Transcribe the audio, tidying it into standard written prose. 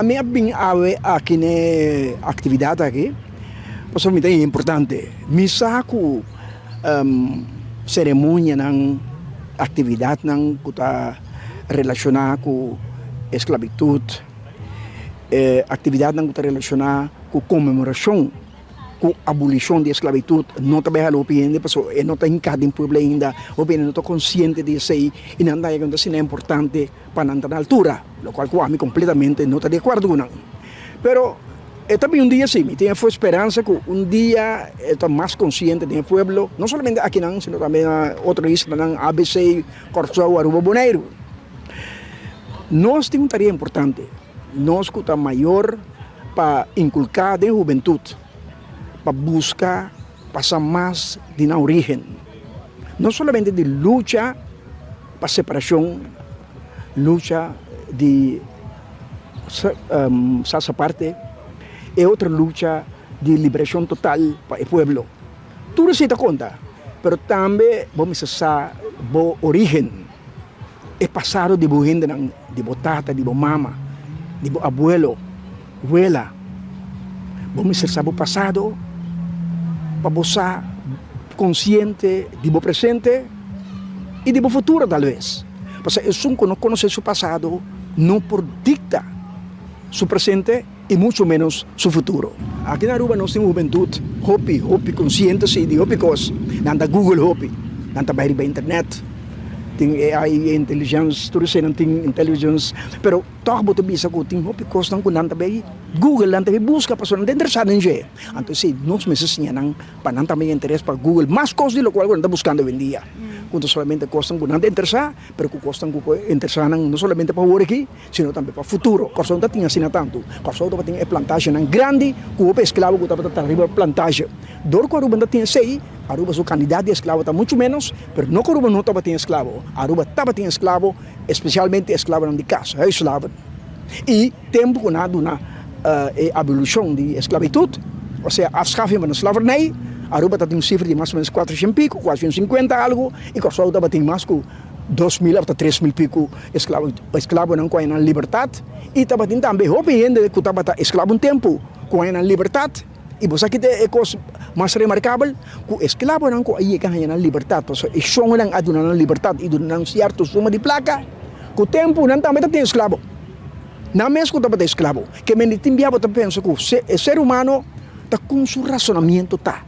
mim bem aqui na atividade aqui, para mim é importante. Me saco cerimônia não atividade não que está relacionada com esclavitud, atividade não que está relacionada com comemoração, com abolição da esclavitud, não está bem a opinião, porque não está em cada povo ainda, a opinião não está consciente disso aí, e não está é importante para não estar na altura, o qual eu completamente não está de acordo com não. Pero também dia sim, tenho esperança que dia está mais consciente do povo, não somente aqui não, sino também na outra isla, na ABC, Corsou, Aruba, Bonaire. Nós temos uma tarefa importante, nós que estamos maior para inculcar a juventude, para buscar passar mais de na origem. Não somente de luta para separação, luta de essa parte, é outra luta de liberação total para o povo. Tudo se dá conta, mas também vamos acessar a origem, é passado de boa gente, de boa tata, de boa mama, de boa abuelo, abuela. Vamos acessar o passado, para você consciente de bo presente e de bo futuro talvez. Porque é um que não conhece seu passado, não por dicta seu presente e muito menos seu futuro. Aqui na Aruba nós temos juventude, hopi consciente de hopi coisas, nanda Google hopi, nanda bairi ba internet, tem AI intelligence, tudo isso não tem intelligence, pero toch boto bisa ko tem hopi coisas não nanda bairi Google nanda bairi busca para não interessado em je. Então se nós meses não para não também interesse para Google, mais coisas de lo qual nanda buscando hoje em dia. Quando solamente costam que não interessar, pero que costam que interessar não somente para o aqui, sino também para o futuro. Corção não tinha assim tanto. Corção não tinha plantagem grande, que o escravo que estava arriba plantagem. Dor que Aruba não tinha sei, Aruba sua quantidade de escravo está muito menos, pero não que Aruba não estava tinha escravo. Aruba estava tinha escravo, especialmente escravo de casa, é escravo. E tempo que nada na abolição de esclavitud, ou seja, afschaffing van de slavernij. Aruba está tem cifra de mais ou menos 400 pico, 450 algo, e Corsou estava tem mais que 2.000 até 3.000 pico escravo não com a liberdade, e estava tem também hope gente que estava escravo tempo com a liberdade, e você aqui é coisa mais remarcável, que escravo não com aí que a liberdade, porque o som não aduna liberdade e duna certo suma de placa, que o tempo não também tem escravo, não mesmo que estava escravo, que me enviava para pensar que o ser humano está com seu racionamento tá.